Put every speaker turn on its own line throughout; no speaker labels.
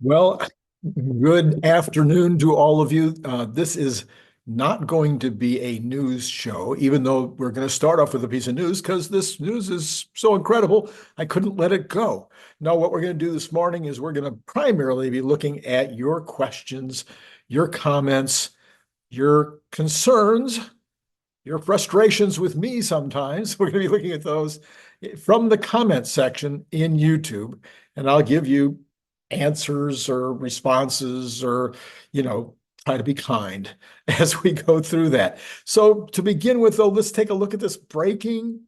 Well, good afternoon to all of you. This is not going to be a news show, even though we're going to start off with a piece of news because this news is so incredible, I couldn't let it go. No, what we're going to do this morning is we're going to primarily be looking at your questions, your comments, your concerns, your frustrations with me sometimes. We're going to be looking at those from the comment section in YouTube, and I'll give you answers or responses or, try to be kind as we go through that. So to begin with, though, let's take a look at this breaking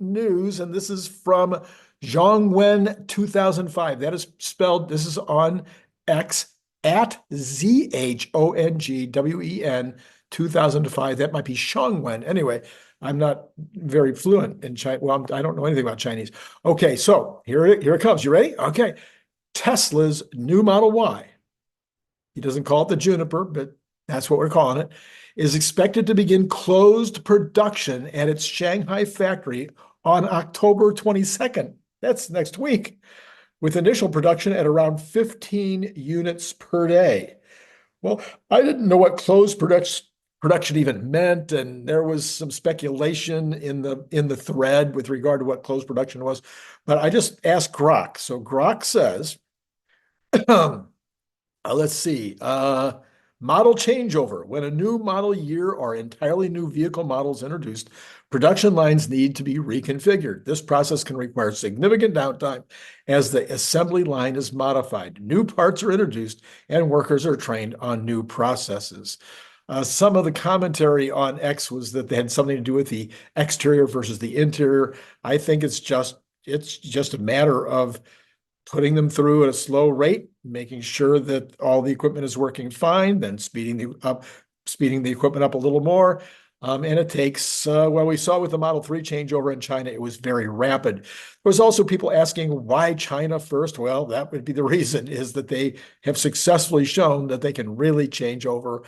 news. And this is from Zhongwen 2005. That is spelled, this is on X at ZHONGWEN 2005. That might be Shangwen. Anyway, I'm not very fluent in Chinese. Well, I don't know anything about Chinese. Okay, so here it comes. You ready? Okay. Tesla's new Model Y, he doesn't call it the Juniper, but that's what we're calling it, is expected to begin closed production at its Shanghai factory on October 22nd. That's next week, with initial production at around 15 units per day. Well, I didn't know what closed production even meant, and there was some speculation in the thread with regard to what closed production was. But I just asked Grok. So Grok says, let's see, model changeover. When a new model year or entirely new vehicle model is introduced, production lines need to be reconfigured. This process can require significant downtime as the assembly line is modified. New parts are introduced and workers are trained on new processes. Some of the commentary on X was that they had something to do with the exterior versus the interior. I think it's just a matter of putting them through at a slow rate, making sure that all the equipment is working fine, then speeding the equipment up a little more. And it takes, well, we saw with the Model 3 changeover in China, it was very rapid. There was also people asking why China first. Well, that would be the reason, is that they have successfully shown that they can really change over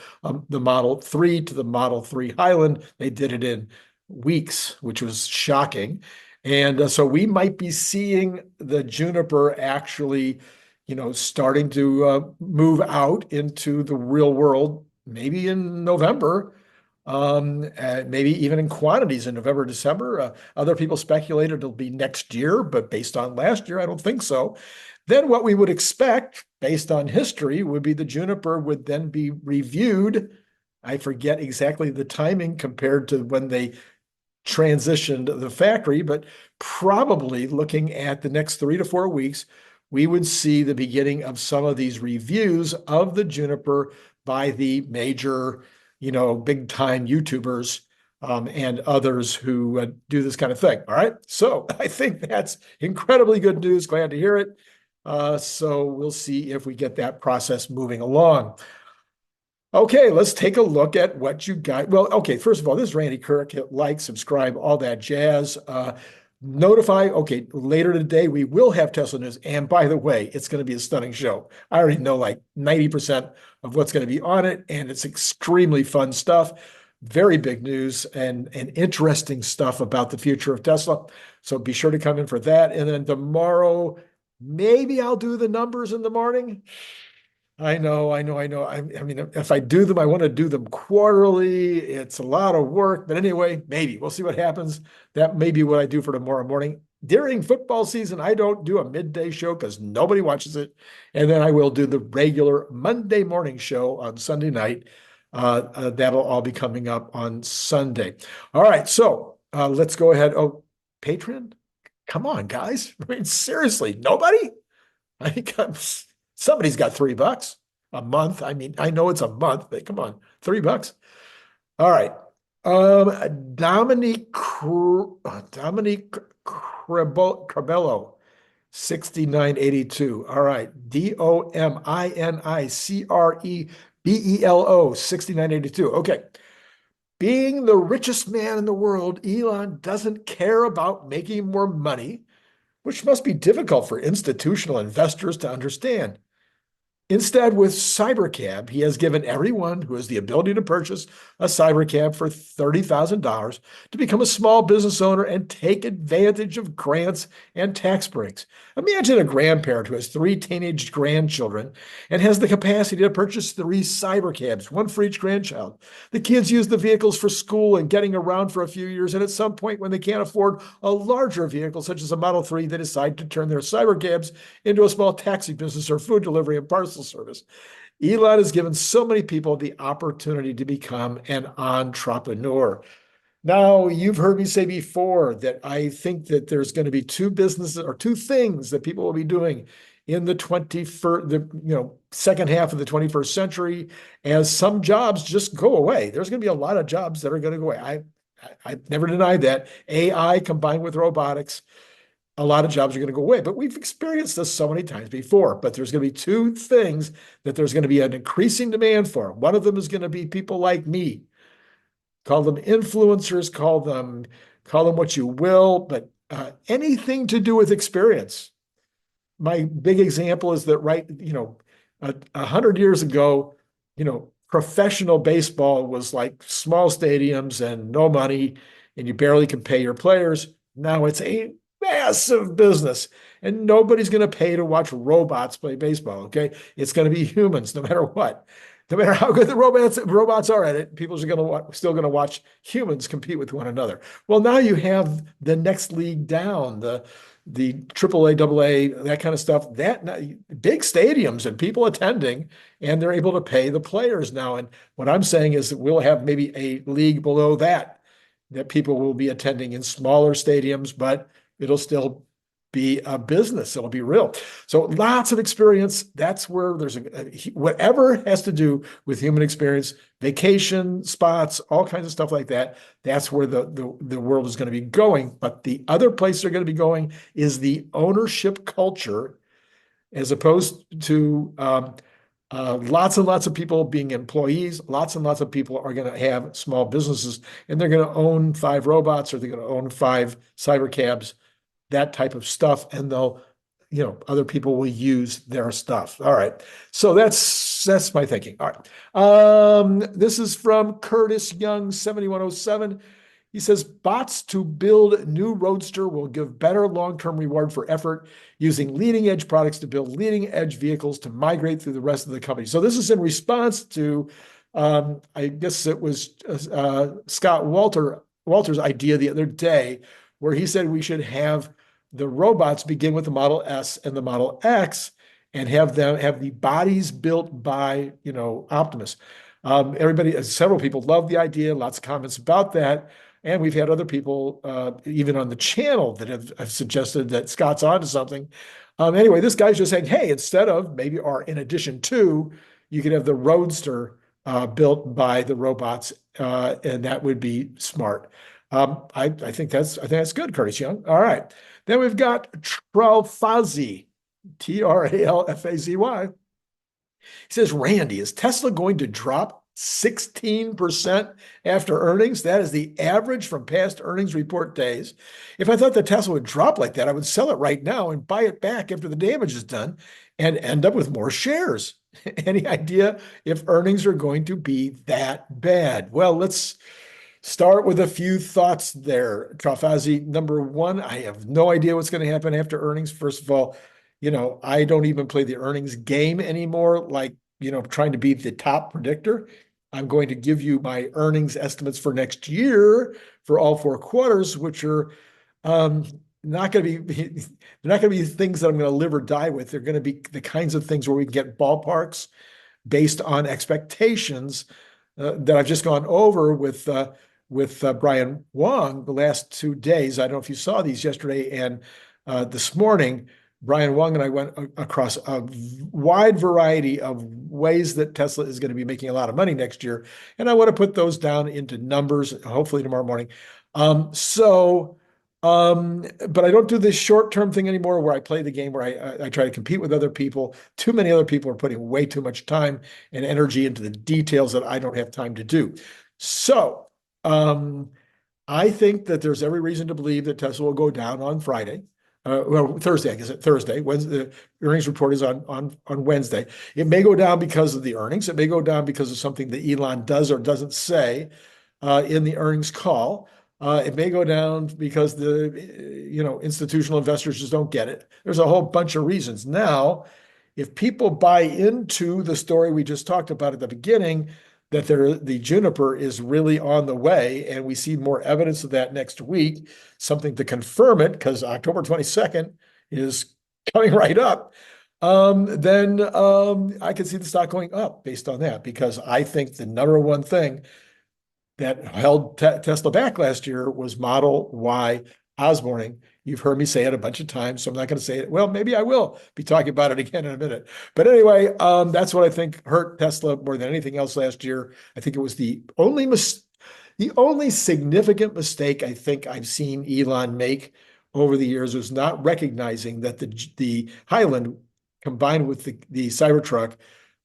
the Model 3 to the Model 3 Highland. They did it in weeks, which was shocking. And so we might be seeing the Juniper actually, starting to move out into the real world, maybe in November, maybe even in quantities in November, December. Other people speculated it'll be next year, but based on last year, I don't think so. Then what we would expect, based on history, would be the Juniper would then be reviewed. I forget exactly the timing compared to when they transitioned the factory, but probably looking at the next 3 to 4 weeks, we would see the beginning of some of these reviews of the Juniper by the major, big time YouTubers and others who do this kind of thing. All right. So I think that's incredibly good news. Glad to hear it. So we'll see if we get that process moving along. Okay, let's take a look at what you got. Well, okay, first of all, this is Randy Kirk. Hit like, subscribe, all that jazz. Notify. Okay, later today, we will have Tesla news. And by the way, it's going to be a stunning show. I already know like 90% of what's going to be on it, and it's extremely fun stuff. Very big news and interesting stuff about the future of Tesla. So be sure to come in for that. And then tomorrow, maybe I'll do the numbers in the morning. I know. I mean, if I do them, I want to do them quarterly. It's a lot of work, but anyway, maybe we'll see what happens. That may be what I do for tomorrow morning. During football season, I don't do a midday show because nobody watches it. And then I will do the regular Monday morning show on Sunday night. That'll all be coming up on Sunday. All right. So let's go ahead. Oh, Patreon? Come on, guys. I mean, seriously, nobody? I think somebody's got $3 a month. I mean, I know it's a month, but come on, $3. All right. Dominique Crabello, 6982. All right. DOMINICREBELO, 6982. Okay. Being the richest man in the world, Elon doesn't care about making more money, which must be difficult for institutional investors to understand. Instead, with CyberCab, he has given everyone who has the ability to purchase a CyberCab for $30,000 to become a small business owner and take advantage of grants and tax breaks. Imagine a grandparent who has three teenage grandchildren and has the capacity to purchase three CyberCabs, one for each grandchild. The kids use the vehicles for school and getting around for a few years, and at some point when they can't afford a larger vehicle, such as a Model 3, they decide to turn their CyberCabs into a small taxi business or food delivery and parcel service. Elon has given so many people the opportunity to become an entrepreneur. Now, you've heard me say before that I think that there's going to be two businesses or two things that people will be doing in the 21st, second half of the 21st century, as some jobs just go away. There's going to be a lot of jobs that are going to go away. I've never denied that. AI combined with robotics, a lot of jobs are going to go away. But we've experienced this so many times before. But there's going to be two things that there's going to be an increasing demand for. One of them is going to be people like me. Call them influencers, call them what you will, but anything to do with experience. My big example is that 100 years ago, professional baseball was like small stadiums and no money, and you barely could pay your players. Now it's a massive business, and nobody's going to pay to watch robots play baseball. Okay, it's going to be humans, no matter what. No matter how good the robots are at it, people are still going to watch humans compete with one another. Well, now you have the next league down, the AAA, AA, that kind of stuff. That big stadiums and people attending, and they're able to pay the players now. And what I'm saying is that we'll have maybe a league below that people will be attending in smaller stadiums, but it'll still be a business. It'll be real. So lots of experience. That's where there's whatever has to do with human experience, vacation spots, all kinds of stuff like that. That's where the world is going to be going. But the other place they're going to be going is the ownership culture, as opposed to lots and lots of people being employees. Lots and lots of people are going to have small businesses, and they're going to own 5 robots, or they're going to own 5 cybercabs, that type of stuff, and other people will use their stuff. All right. So that's my thinking. All right. This is from Curtis Young, 7107. He says, bots to build new Roadster will give better long-term reward for effort, using leading-edge products to build leading-edge vehicles to migrate through the rest of the company. So this is in response to, I guess it was Scott Walter's idea the other day, where he said we should have the robots begin with the Model S and the Model X and have the bodies built by, Optimus. Several people love the idea, lots of comments about that. And we've had other people, even on the channel, that have suggested that Scott's onto something. Anyway, this guy's just saying, hey, instead of maybe, or in addition to, you could have the Roadster built by the robots, and that would be smart. I think that's good, Curtis Young. All right. Then we've got Tralfazy, Tralfazy. He says, Randy, is Tesla going to drop 16% after earnings? That is the average from past earnings report days. If I thought that Tesla would drop like that, I would sell it right now and buy it back after the damage is done and end up with more shares. Any idea if earnings are going to be that bad? Well, let's start with a few thoughts there, Tralfazy. Number one, I have no idea what's going to happen after earnings. First of all, I don't even play the earnings game anymore, like, trying to be the top predictor. I'm going to give you my earnings estimates for next year for all 4 quarters, which are not going to be they're not going to be things that I'm going to live or die with. They're going to be the kinds of things where we can get ballparks based on expectations that I've just gone over with Brian Wang the last 2 days. I don't know if you saw these yesterday and this morning. Brian Wang and I went across a wide variety of ways that Tesla is going to be making a lot of money next year. And I want to put those down into numbers, hopefully tomorrow morning. But I don't do this short-term thing anymore where I play the game where I try to compete with other people. Too many other people are putting way too much time and energy into the details that I don't have time to do. So I think that there's every reason to believe that Tesla will go down on Friday. well, Thursday, I guess Thursday. Wednesday, the earnings report is on Wednesday. It may go down because of the earnings. It may go down because of something that Elon does or doesn't say in the earnings call. It may go down because the institutional investors just don't get it. There's a whole bunch of reasons. Now, if people buy into the story we just talked about at the beginning, that the Juniper is really on the way, and we see more evidence of that next week, something to confirm it, because October 22nd is coming right up, then I can see the stock going up based on that, because I think the number one thing that held Tesla back last year was Model Y Osborning. You've heard me say it a bunch of times, so I'm not going to say it. Well, maybe I will be talking about it again in a minute. But anyway, that's what I think hurt Tesla more than anything else last year. I think it was the only significant mistake I think I've seen Elon make over the years was not recognizing that the Highland combined with the Cybertruck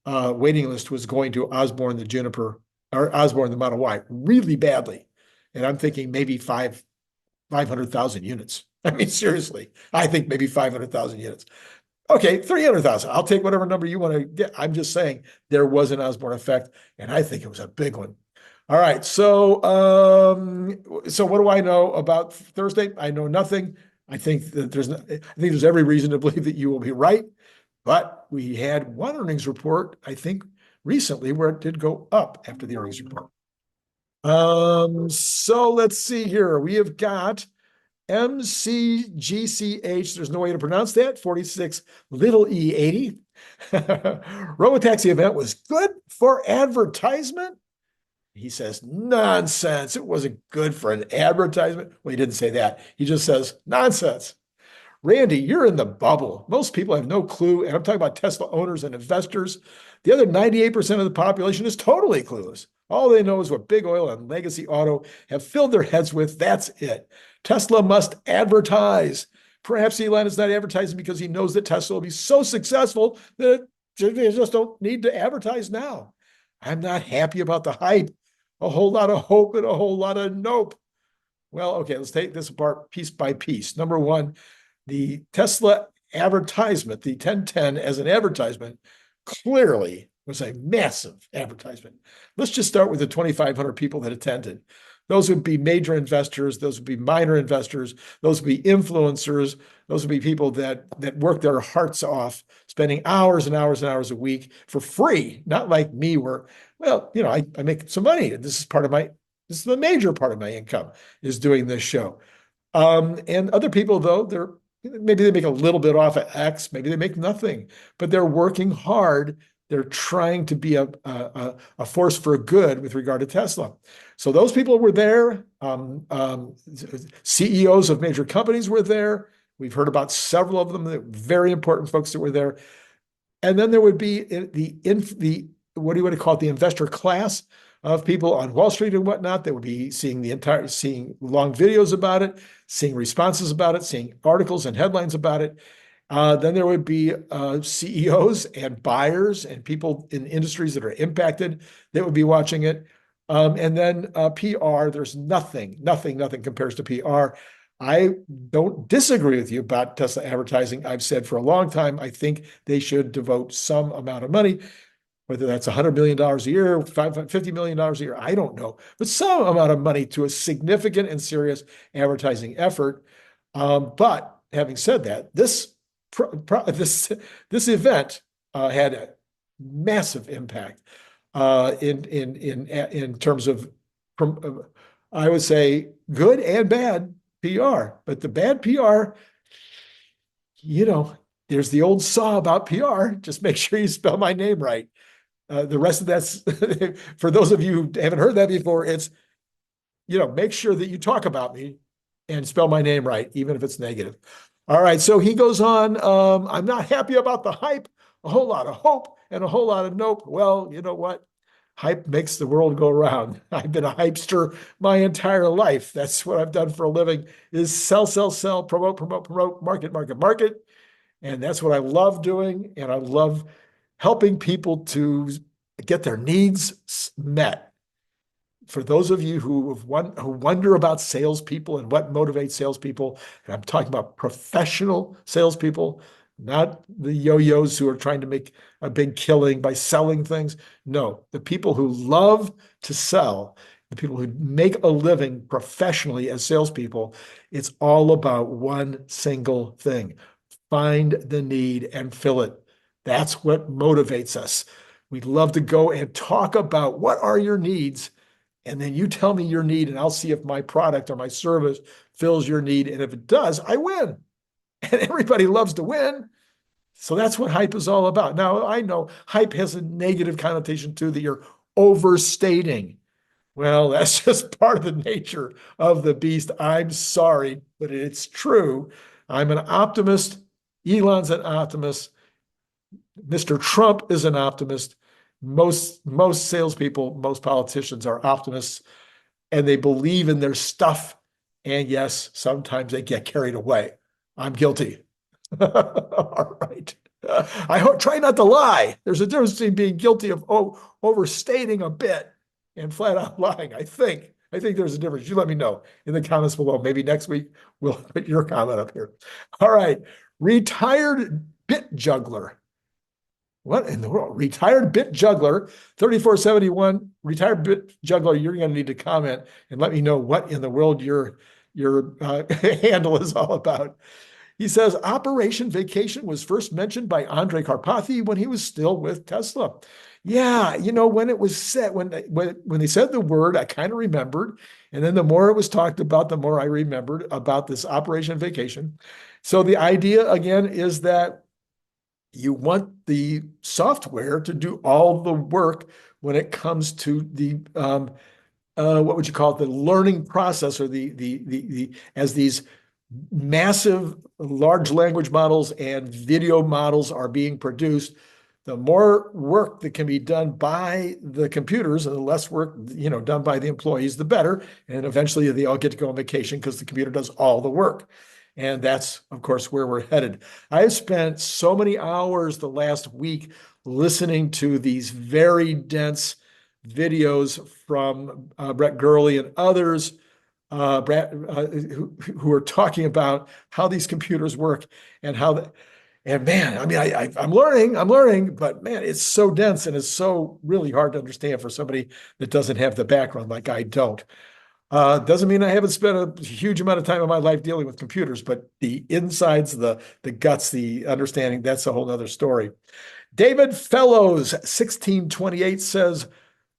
waiting list was going to Osborne the Juniper or Osborne the Model Y really badly. And I'm thinking maybe 500,000 units. I mean, seriously, I think maybe 500,000 units. Okay, 300,000. I'll take whatever number you want to get. I'm just saying there was an Osborne effect, and I think it was a big one. All right, so what do I know about Thursday? I know nothing. I think that there's every reason to believe that you will be right, but we had one earnings report, I think, recently where it did go up after the earnings report. So let's see here. We have got 𝐒𝐚𝐲, there's no way to pronounce that, 46 little e80. Robotaxi event was good for advertisement. He says, nonsense. It wasn't good for an advertisement. Well, he didn't say that. He just says, nonsense. Randy, you're in the bubble. Most people have no clue. And I'm talking about Tesla owners and investors. The other 98% of the population is totally clueless. All they know is what big oil and legacy auto have filled their heads with. That's it. Tesla must advertise. Perhaps Elon is not advertising because he knows that Tesla will be so successful that they just don't need to advertise now. I'm not happy about the hype. A whole lot of hope and a whole lot of nope. Well, okay, let's take this apart piece by piece. Number one, the Tesla advertisement, the 1010 as an advertisement, clearly was a massive advertisement. Let's just start with the 2,500 people that attended. Those would be major investors. Those would be minor investors. Those would be influencers. Those would be people that work their hearts off, spending hours and hours and hours a week for free. Not like me, where, well, I make some money. This is the major part of my income is doing this show. And other people, though, maybe they make a little bit off at X, maybe they make nothing, but they're working hard. They're trying to be a force for good with regard to Tesla. So those people were there. CEOs of major companies were there. We've heard about several of them, the very important folks that were there. And then there would be the what do you want to call it, the investor class of people on Wall Street and whatnot that would be seeing long videos about it, seeing responses about it, seeing articles and headlines about it. Then there would be CEOs and buyers and people in industries that are impacted that would be watching it. And then PR, there's nothing compares to PR. I don't disagree with you about Tesla advertising. I've said for a long time, I think they should devote some amount of money, whether that's $100 million a year, $50 million a year, I don't know, but some amount of money to a significant and serious advertising effort. But having said that, this event had a massive impact in terms of, I would say, good and bad PR. But the bad PR, there's the old saw about PR. Just make sure you spell my name right. The rest of that's, for those of you who haven't heard that before, it's, make sure that you talk about me and spell my name right, even if it's negative. All right, so he goes on, I'm not happy about the hype, a whole lot of hope and a whole lot of nope. Well, you know what? Hype makes the world go round. I've been a hypester my entire life. That's what I've done for a living, is sell, promote, market. And that's what I love doing. And I love helping people to get their needs met for those of you who wonder about salespeople and what motivates salespeople, and I'm talking about professional salespeople, not the yo-yos who are trying to make a big killing by selling things. No, the people who love to sell, the people who make a living professionally as salespeople, it's all about one single thing. Find the need and fill it. That's what motivates us. We'd love to go and talk about what are your needs, and then you tell me your need, and I'll see if my product or my service fills your need. And if it does, I win. And everybody loves to win. So that's what hype is all about. Now, I know hype has a negative connotation too, that you're overstating. Well, that's just part of the nature of the beast. I'm sorry, but it's true. I'm an optimist. Elon's an optimist. Mr. Trump is an optimist. Most salespeople, most politicians are optimists, and they believe in their stuff. And yes, sometimes they get carried away. I'm guilty. All right. Try not to lie. There's a difference between being guilty of overstating a bit and flat out lying. I think there's a difference. You let me know in the comments below. Maybe next week we'll put your comment up here. All right. Retired bit juggler. What in the world? Retired bit juggler, 3471, retired bit juggler. You're going to need to comment and let me know what in the world your handle is all about. He says, Operation Vacation was first mentioned by Andrej Karpathy when he was still with Tesla. Yeah, when it was said, when they said the word, I kind of remembered. And then the more it was talked about, the more I remembered about this Operation Vacation. So the idea, again, is that you want the software to do all the work when it comes to the what would you call it, the learning process, or as these massive large language models and video models are being produced, the more work that can be done by the computers and the less work done by the employees, the better. And eventually they all get to go on vacation because the computer does all the work. And that's, of course, where we're headed. I've spent so many hours the last week listening to these very dense videos from Brett Gurley and others who are talking about how these computers work and and man, I mean, I'm learning, but man, it's so dense and it's so really hard to understand for somebody that doesn't have the background like I don't. Doesn't mean I haven't spent a huge amount of time in my life dealing with computers, but the insides, the guts, the understanding, that's a whole nother story. David Fellows, 1628 says,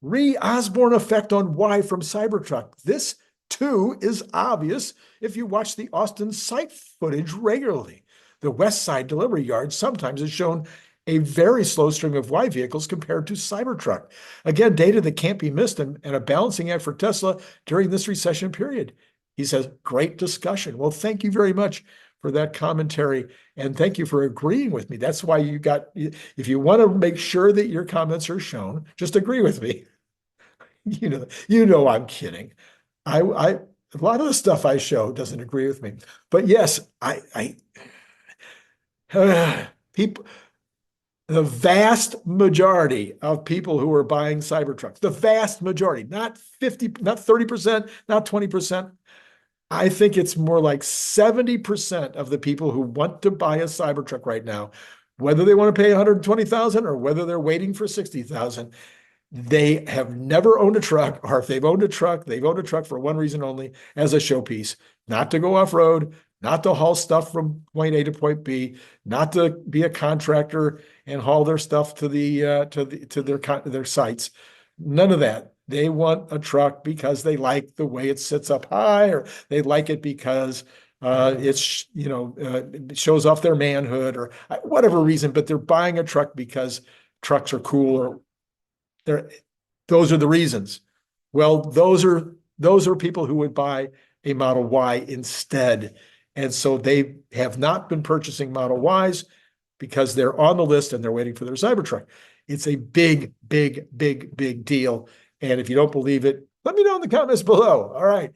Osborne effect on Y from Cybertruck. This too is obvious if you watch the Austin site footage regularly. The West Side delivery yard sometimes has shown a very slow stream of Y vehicles compared to Cybertruck. Again, data that can't be missed and a balancing act for Tesla during this recession period. He says, great discussion. Well, thank you very much for that commentary. And thank you for agreeing with me. That's why if you want to make sure that your comments are shown, just agree with me. You know I'm kidding. A lot of the stuff I show doesn't agree with me. But yes, people, the vast majority of people who are buying Cybertrucks, the vast majority, not 50, not 30%, not 20%. I think it's more like 70% of the people who want to buy a Cybertruck right now, whether they want to pay $120,000 or whether they're waiting for $60,000, they have never owned a truck, or if they've owned a truck, they've owned a truck for one reason only, as a showpiece, not to go off-road, not to haul stuff from point A to point B, not to be a contractor and haul their stuff to their sites. None of that. They want a truck because they like the way it sits up high, or they like it because it shows off their manhood, or whatever reason. But they're buying a truck because trucks are cool, or those are the reasons. Well, those are people who would buy a Model Y instead. And so they have not been purchasing Model Ys because they're on the list and they're waiting for their Cybertruck. It's a big, big, big, big deal. And if you don't believe it, let me know in the comments below. All right.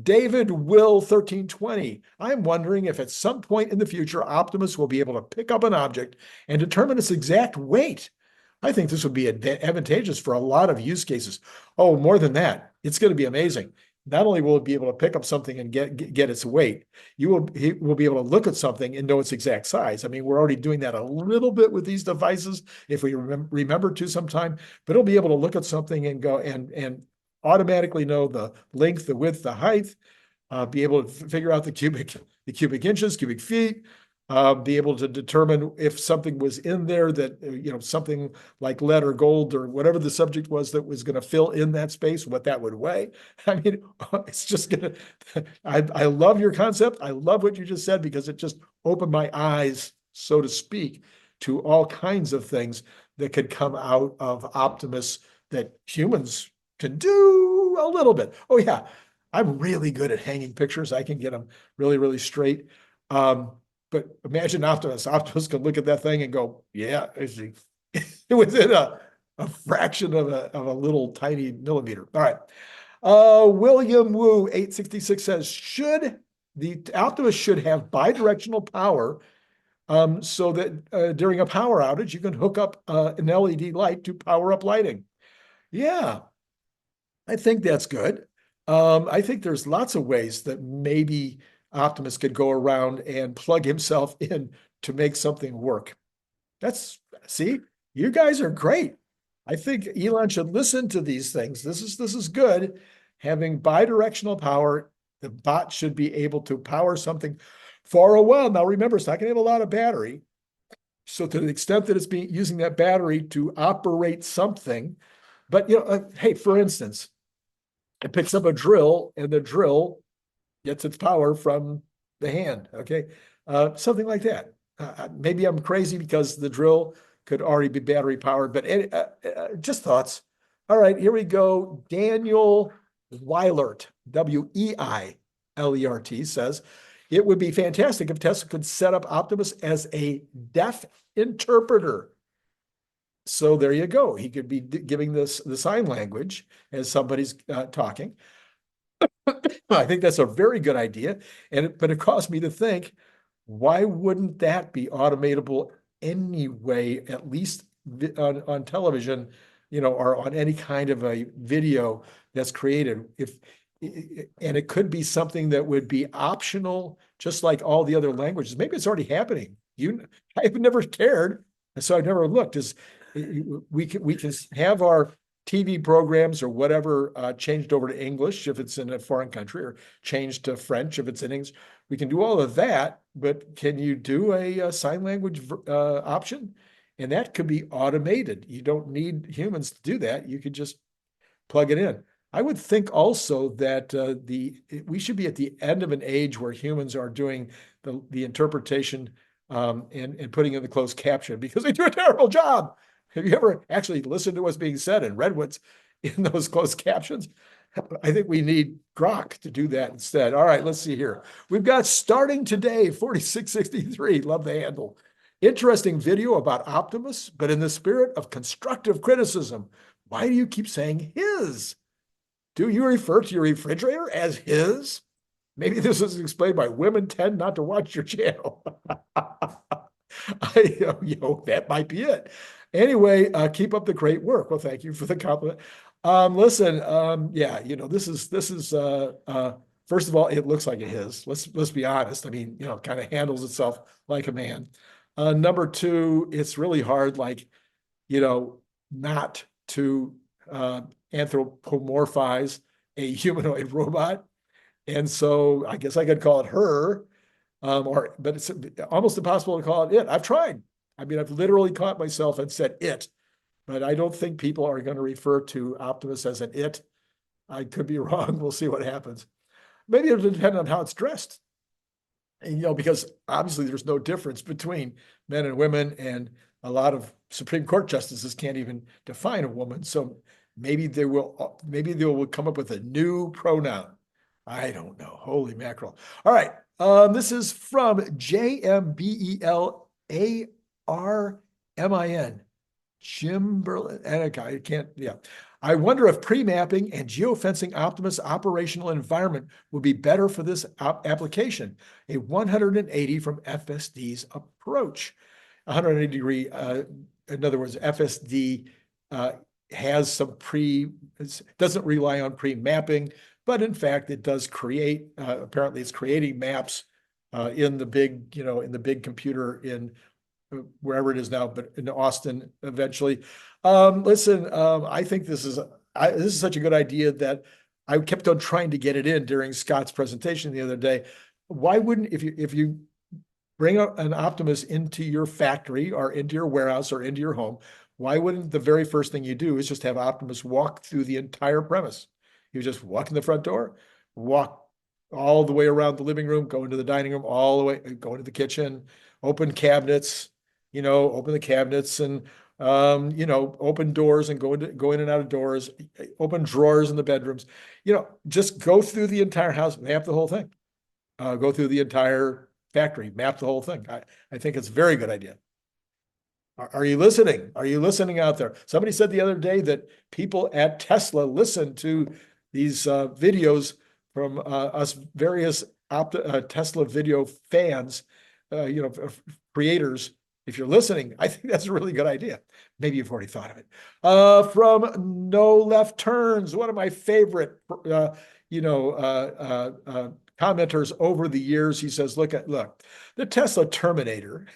David Will 1320. I'm wondering if at some point in the future, Optimus will be able to pick up an object and determine its exact weight. I think this would be advantageous for a lot of use cases. Oh, more than that, it's going to be amazing. Not only will it be able to pick up something and get its weight, he will be able to look at something and know its exact size. I mean, we're already doing that a little bit with these devices if we remember to sometime, but it'll be able to look at something and go and automatically know the length, the width, the height, be able to figure out the cubic inches, cubic feet, be able to determine if something was in there that, something like lead or gold or whatever the subject was that was going to fill in that space, what that would weigh. I mean, it's just going to, I love your concept. I love what you just said because it just opened my eyes, so to speak, to all kinds of things that could come out of Optimus that humans can do a little bit. Oh yeah, I'm really good at hanging pictures. I can get them really, really straight. But imagine Optimus. Optimus can look at that thing and go, yeah, within a fraction of a little tiny millimeter. All right. William Wu 866 says, the Optimus should have bidirectional power so that during a power outage, you can hook up an LED light to power up lighting. Yeah, I think that's good. I think there's lots of ways that maybe Optimus could go around and plug himself in to make something work. See, you guys are great. I think Elon should listen to these things. This is good. Having bidirectional power, the bot should be able to power something for a while. Now remember, it's not going to have a lot of battery. So to the extent that it's using that battery to operate something, but hey, for instance, it picks up a drill and the drill gets its power from the hand, okay? Something like that. Maybe I'm crazy because the drill could already be battery powered, but just thoughts. All right, here we go. Daniel Weilert, Weilert says, it would be fantastic if Tesla could set up Optimus as a deaf interpreter. So there you go. He could be giving the sign language as somebody's talking. I think that's a very good idea. But it caused me to think, why wouldn't that be automatable anyway, at least on television, or on any kind of a video that's created? And it could be something that would be optional, just like all the other languages. Maybe it's already happening. I've never cared, so I've never looked. We can have our TV programs or whatever changed over to English if it's in a foreign country, or changed to French if it's in English. We can do all of that, but can you do a sign language option? And that could be automated. You don't need humans to do that. You could just plug it in. I would think also that we should be at the end of an age where humans are doing the interpretation and putting in the closed caption because they do a terrible job. Have you ever actually listened to what's being said and read what's in those closed captions? I think we need Grok to do that instead. All right, let's see here. We've got starting today, 4663. Love the handle. Interesting video about Optimus, but in the spirit of constructive criticism. Why do you keep saying his? Do you refer to your refrigerator as his? Maybe this is explained why women tend not to watch your channel. That might be it. Anyway, keep up the great work. Well, thank you for the compliment. Listen, this is first of all, it looks like it is. Let's be honest. I mean, kind of handles itself like a man. Number two, it's really hard, not to anthropomorphize a humanoid robot. And so I guess I could call it her, but it's almost impossible to call it it. I've tried. I mean, I've literally caught myself and said it, but I don't think people are going to refer to Optimus as an it. I could be wrong. We'll see what happens. Maybe it'll depend on how it's dressed. And, because obviously there's no difference between men and women, and a lot of Supreme Court justices can't even define a woman. So maybe they will come up with a new pronoun. I don't know. Holy mackerel. All right. This is from JMBELARMIN. Jim Berlin. I can't, yeah. I wonder if pre-mapping and geofencing Optimus operational environment would be better for this application. A 180 from FSD's approach. 180-degree, in other words, FSD has some doesn't rely on pre-mapping, but in fact, it does create, apparently it's creating maps in the big, in the big computer in wherever it is now, but in Austin eventually. Listen, I think this is such a good idea that I kept on trying to get it in during Scott's presentation the other day. Why wouldn't, if you bring an Optimus into your factory or into your warehouse or into your home, why wouldn't the very first thing you do is just have Optimus walk through the entire premise? You just walk in the front door, walk all the way around the living room, go into the dining room, all the way, go into the kitchen, open cabinets, open the cabinets and, open doors and go in and out of doors, open drawers in the bedrooms, just go through the entire house, map the whole thing, go through the entire factory, map the whole thing. I think it's a very good idea. Are you listening? Are you listening out there? Somebody said the other day that people at Tesla listen to these videos from us various Tesla video fans, creators. If you're listening, I think that's a really good idea. Maybe you've already thought of it. From No Left Turns, one of my favorite, commenters over the years. He says, look, the Tesla Terminator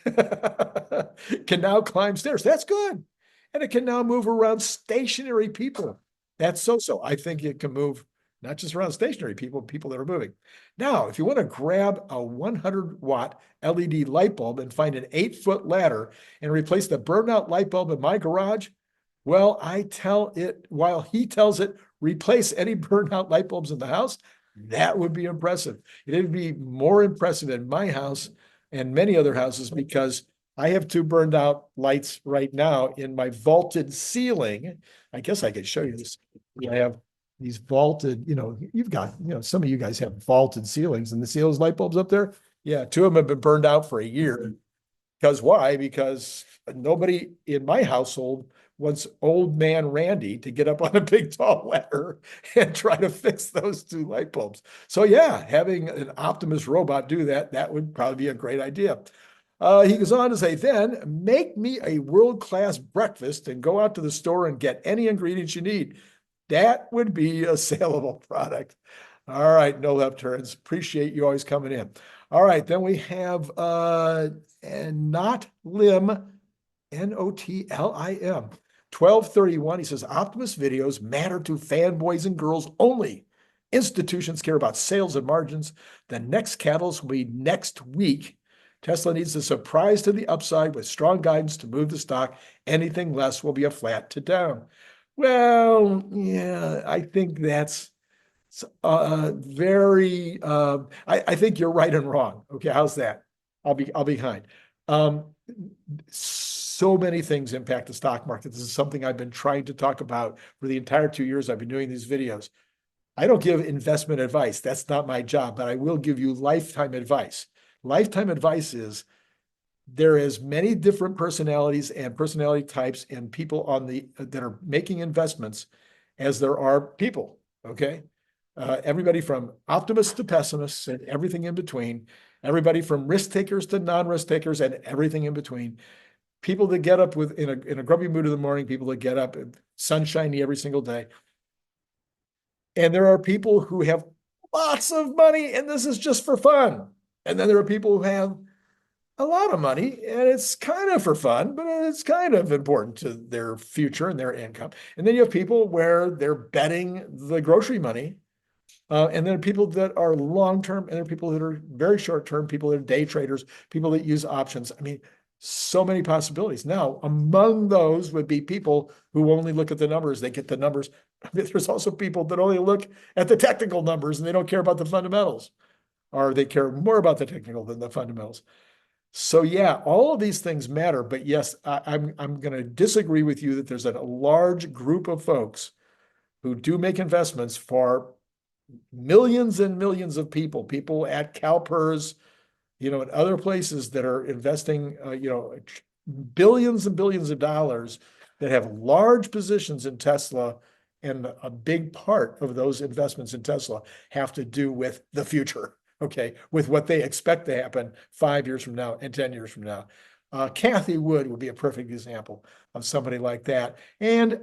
can now climb stairs. That's good. And it can now move around stationary people. That's so. I think it can move not just around stationary people, people that are moving. Now, if you want to grab a 100-watt LED light bulb and find an 8-foot ladder and replace the burned out light bulb in my garage, well, while he tells it, replace any burned out light bulbs in the house, that would be impressive. It would be more impressive in my house and many other houses because I have 2 burned out lights right now in my vaulted ceiling. I guess I could show you this. I have these vaulted, you've got, some of you guys have vaulted ceilings and see those light bulbs up there. Yeah, 2 of them have been burned out for a year. Because why? Because nobody in my household wants old man Randy to get up on a big tall ladder and try to fix those 2 light bulbs. So yeah, having an Optimus robot do that would probably be a great idea. He goes on to say, then make me a world-class breakfast and go out to the store and get any ingredients you need. That would be a saleable product. All right, No Left Turns. Appreciate you always coming in. All right, then we have Notlim, Notlim, 1231. He says, Optimus videos matter to fanboys and girls only. Institutions care about sales and margins. The next catalyst will be next week. Tesla needs a surprise to the upside with strong guidance to move the stock. Anything less will be a flat to down. Well, yeah, I think that's very, I think you're right and wrong. Okay, how's that? I'll be behind. So many things impact the stock market. This is something I've been trying to talk about for the entire 2 years I've been doing these videos. I don't give investment advice. That's not my job, but I will give you lifetime advice. Lifetime advice is there is many different personalities and personality types and people that are making investments as there are people, okay? Everybody from optimists to pessimists and everything in between, everybody from risk takers to non-risk takers and everything in between. People that get up in a grumpy mood in the morning, people that get up sunshiny every single day. And there are people who have lots of money and this is just for fun. And then there are people who have a lot of money and it's kind of for fun, but it's kind of important to their future and their income. And then you have people where they're betting the grocery money. And then people that are long-term, and there are people that are very short-term, people that are day traders, people that use options. I mean, so many possibilities. Now, among those would be people who only look at the numbers. They get the numbers. I mean, there's also people that only look at the technical numbers and they don't care about the fundamentals, or they care more about the technical than the fundamentals. So yeah, all of these things matter. But yes, I'm going to disagree with you that there's a large group of folks who do make investments for millions and millions of people at CalPERS, and other places that are investing, billions and billions of dollars that have large positions in Tesla. And a big part of those investments in Tesla have to do with the future, okay, with what they expect to happen 5 years from now and 10 years from now. Kathy Wood would be a perfect example of somebody like that. And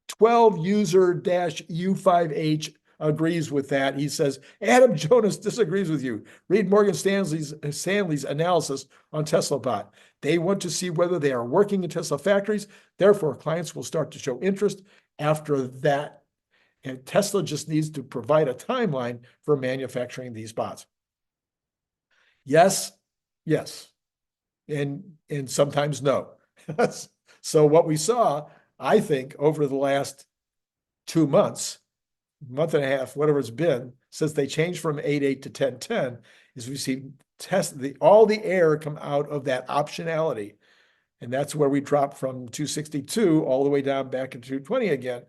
12 user -U5H agrees with that. He says, Adam Jonas disagrees with you. Read Morgan Stanley's analysis on Tesla Bot. They want to see whether they are working in Tesla factories. Therefore, clients will start to show interest after that. And Tesla just needs to provide a timeline for manufacturing these bots. Yes, yes, and sometimes no. So what we saw, I think, over the last 2 months, month and a half, whatever it's been, since they changed from 8.8 to 10.10, is we see all the air come out of that optionality. And that's where we dropped from 262 all the way down back into 220 again,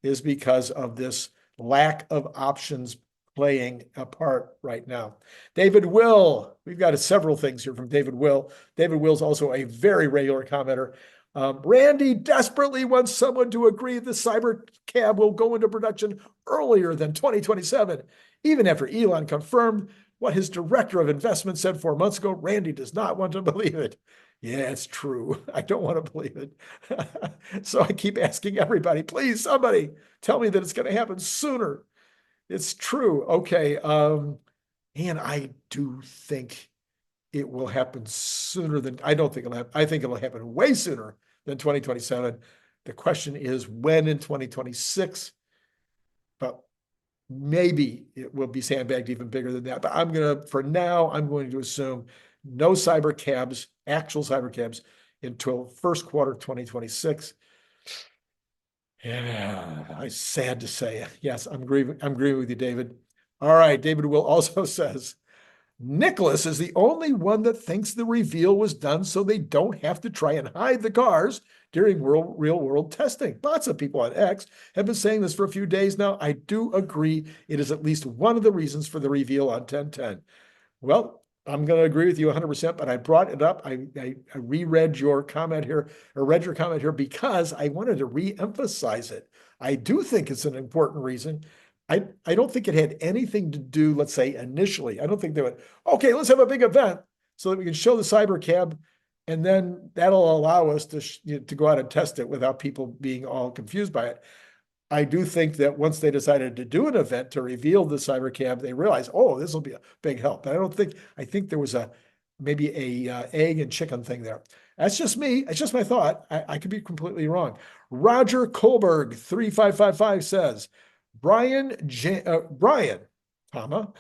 is because of this lack of options playing a part right now. David Will, we've got several things here from David Will. David Will's also a very regular commenter. Randy desperately wants someone to agree the CyberCab will go into production earlier than 2027. Even after Elon confirmed what his director of investment said 4 months ago, Randy does not want to believe it. Yeah, it's true. I don't want to believe it. So I keep asking everybody, please, somebody tell me that it's going to happen sooner. It's true. Okay. And I do think it will happen sooner than, I don't think it'll happen. I think it'll happen way sooner than 2027. The question is when in 2026, but maybe it will be sandbagged even bigger than that. But for now, I'm going to assume no CyberCabs, actual CyberCabs, until first quarter 2026. Yeah, it's sad to say. Yes, I'm agreeing with you, David. All right, David Will also says, Nicholas is the only one that thinks the reveal was done so they don't have to try and hide the cars during real-world testing. Lots of people on X have been saying this for a few days now. I do agree it is at least one of the reasons for the reveal on 10.10. Well, I'm going to agree with you 100%, but I brought it up. I reread your comment here, or read your comment here, because I wanted to re-emphasize it. I do think it's an important reason. I don't think it had anything to do, let's say, initially. I don't think they went, okay, let's have a big event so that we can show the CyberCab, and then that'll allow us to go out and test it without people being all confused by it. I do think that once they decided to do an event to reveal the CyberCab, they realized, oh, this will be a big help. But I think there was maybe a egg and chicken thing there. That's just me. It's just my thought. I could be completely wrong. Roger Kohlberg, 3555 says, Brian, comma,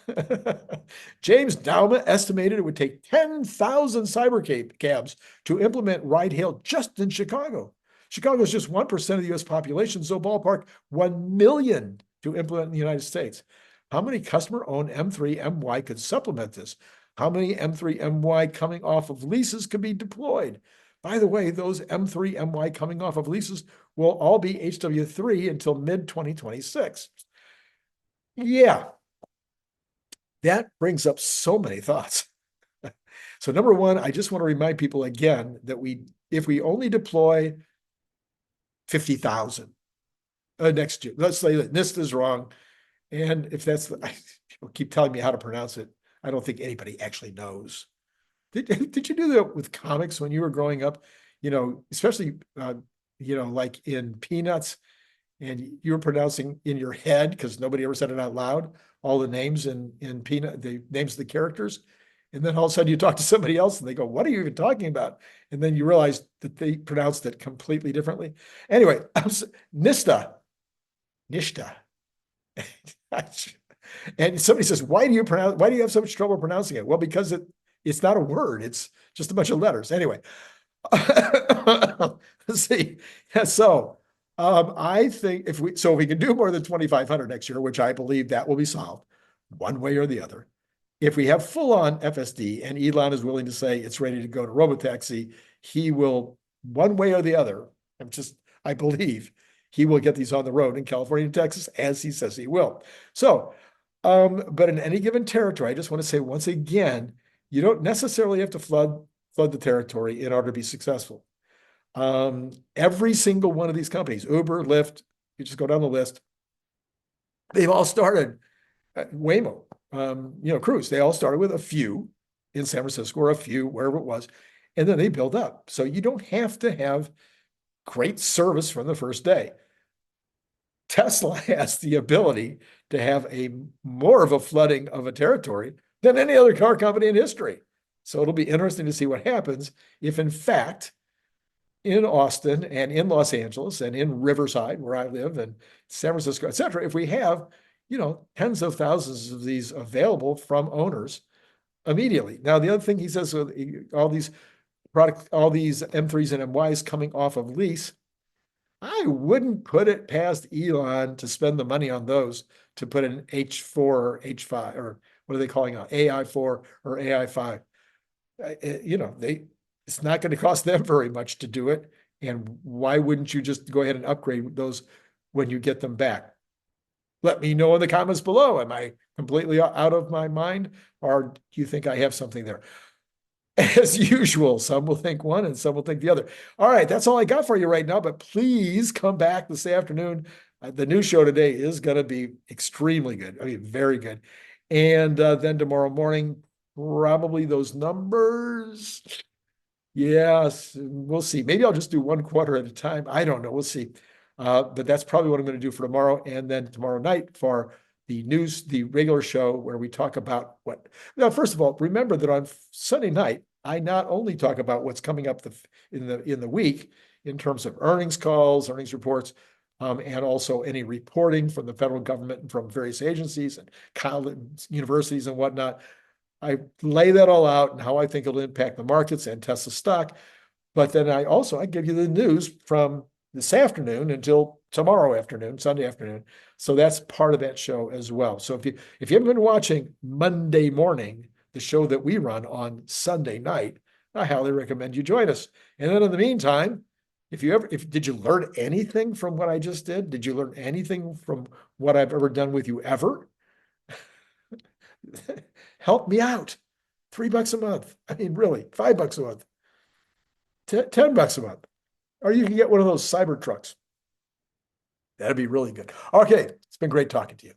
James Dauma estimated it would take 10,000 CyberCabs to implement ride-hail just in Chicago. Chicago is just 1% of the U.S. population, so ballpark 1 million to implement in the United States. How many customer-owned M3 MY could supplement this? How many M3 MY coming off of leases could be deployed? By the way, those M3 MY coming off of leases will all be HW3 until mid-2026. Yeah, that brings up so many thoughts. So number one, I just want to remind people again that if we only deploy 50,000 next year, let's say that NIST is wrong, and if that's, people keep telling me how to pronounce it, I don't think anybody actually knows. Did you do that with comics when you were growing up? Especially like in Peanuts, and you were pronouncing in your head, because nobody ever said it out loud, all the names in Peanut, the names of the characters. And then all of a sudden you talk to somebody else and they go, what are you even talking about? And then you realize that they pronounced it completely differently. Anyway, Nishta. And somebody says, why do you have so much trouble pronouncing it? Well, because it's not a word. It's just a bunch of letters. Anyway, let's see. So I think if we can do more than 2,500 next year, which I believe that will be solved one way or the other. If we have full-on FSD and Elon is willing to say it's ready to go to robotaxi, he will, one way or the other, I believe he will get these on the road in California and Texas, as he says he will. So, but in any given territory, I just want to say once again, you don't necessarily have to flood the territory in order to be successful. Every single one of these companies, Uber, Lyft, you just go down the list, they've all started, Waymo, Cruise, they all started with a few in San Francisco or a few wherever it was. and then they build up. So you don't have to have great service from the first day. Tesla has the ability to have a more of a flooding of a territory than any other car company in history. So it'll be interesting to see what happens if, in fact, in Austin and in Los Angeles and in Riverside, where I live, and San Francisco, et cetera, if we have, tens of thousands of these available from owners immediately. Now, the other thing he says, all these M3s and MYs coming off of lease, I wouldn't put it past Elon to spend the money on those to put an H4 or H5, or what are they calling it, AI4 or AI5. It's not going to cost them very much to do it. And why wouldn't you just go ahead and upgrade those when you get them back? Let me know in the comments below. Am I completely out of my mind, or do you think I have something there? As usual, some will think one and some will think the other. All right, that's all I got for you right now, but please come back this afternoon. The news show today is going to be extremely good. I mean, very good. And then tomorrow morning, probably those numbers. Yes, we'll see. Maybe I'll just do one quarter at a time. I don't know. We'll see. But that's probably what I'm going to do for tomorrow. And then tomorrow night for the news, the regular show where we talk about what. Now, first of all, remember that on Sunday night, I not only talk about what's coming up in the week in terms of earnings calls, earnings reports, and also any reporting from the federal government and from various agencies and college, universities and whatnot. I lay that all out and how I think it'll impact the markets and Tesla stock. But then I give you the news from this afternoon until tomorrow afternoon, Sunday afternoon. So that's part of that show as well. So if you haven't been watching Monday morning, the show that we run on Sunday night, I highly recommend you join us. And then in the meantime, did you learn anything from what I just did? Did you learn anything from what I've ever done with you ever? Help me out. $3 a month. I mean, really, $5 a month, $10 a month. Or you can get one of those Cybertrucks. That'd be really good. Okay, it's been great talking to you.